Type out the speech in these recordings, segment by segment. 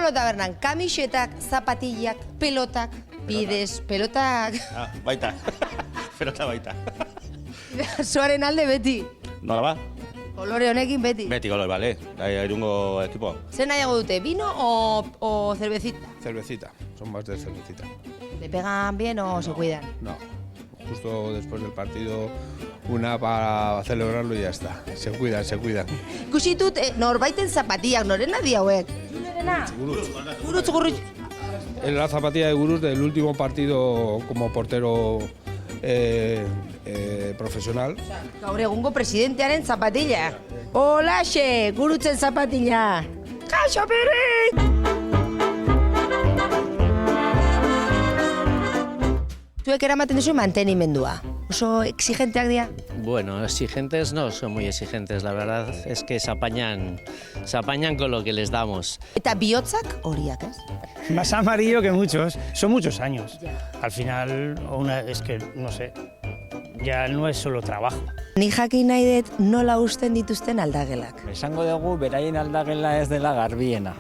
Manolo Tabernan, kamisetak, zapatillak, pelotak, bidez, pelotak... Baita, pelota baita. Soaren alde beti. Nola ba? Kolore honekin beti. Beti kolor, bale. Irungo equipo. ¿Zer nahiago dute, vino o cervecita? Cervecita, son más de cervecita. ¿Le pegan bien o se cuidan? No, justo después del partido una para celebrarlo y ya está. Se cuidan, se cuidan. Ikusi dut, norbaiten zapatillak, norena di hauek? Norena? Gurutz, gurutz. En la zapatilla de Guruz del último partido como portero profesional. Gaur egungo presidentearen zapatilla. Holaxe, gurutzen zapatilla. Kaixo, Piri! Zuek eramaten duzu mantenimendua. Oso exigenteak dira. Bueno, exigentes no, son muy exigentes. La verdad es que se apañan con lo que les damos. Eta bihotzak horiak, ez? Más amarillo que muchos. Son muchos años. Al final, es que, no sé, ya no es solo trabajo. Ni jakin nahi dut nola usten dituzten aldagelak. Esango dugu beraien aldagela ez dela garbiena.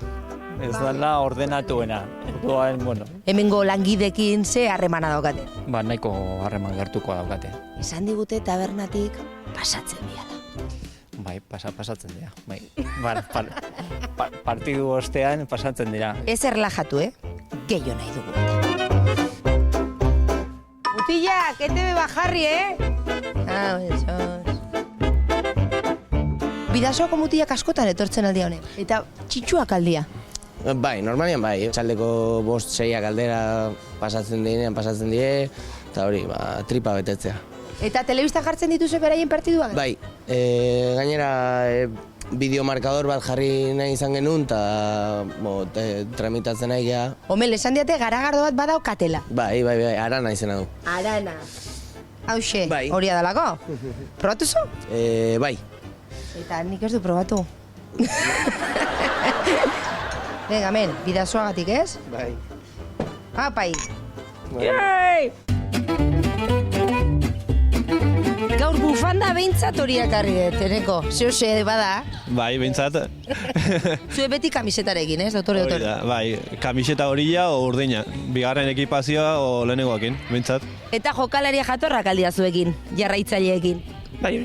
Ez dela ordenatuena. Orduan, bueno. Hemengo langidekin ze harremana daukate. Nahiko harreman gertuko daukate. Esan digute tabernatik pasatzen diala. Bai, pasatzen dira. Bai. Partidu ostean pasatzen dira. Ez erlajatu, Gehiago nahi dugu. Mutillak, etebe bajarri, Bidasoako mutillak askotan etortzen aldia honek. Eta txitsuak aldia. Bai, normalian bai. Txaldeko 5-6 aldera pasatzen die, eta hori, tripa betetzea. Eta telebista jartzen dituzu beraien partiduak? Bai, gainera bideomarkador bat jarri nahi izan genuen, eta tramitatzen nahi geha. Homel, esan diate garagardo bat badaukatela. Bai, Arana izena du. Arana. Hauxe, Bai. Horia dalako? Probatu zu? Bai. Eta nik ez du probatu. Venga, men, bidasoagatik, ez? Bai. Apai. Yay! Gaur bufanda behintzat hori ekarri dut, Eneko. Zehose bada. Bai, behintzat. Zue beti kamisetarekin, ez, doktore? Bai, kamiseta horila o urdina. Bigarren ekipazioa o lehenengoakin, behintzat. Eta jokalaria jatorrak aldia zuekin, jarraitzaileekin. Bai,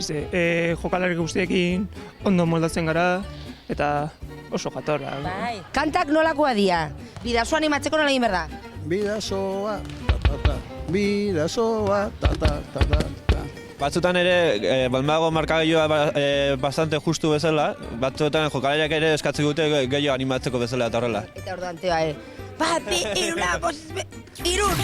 jokalari guztiekin ondo moldatzen gara, eta oso jatorra. Bai. Kantak nolakoa dira? Bidasoa animatzeko nola egin berda? Bidasoa, bidasoa, Batzutan ere, balmago markagailoa bastante justu bezala, batzutan jokalariak ere eskatzen dute gehiago animatzeko bezala eta horrela. Eta orduan, teba, bat, bi, iru, lau, irun!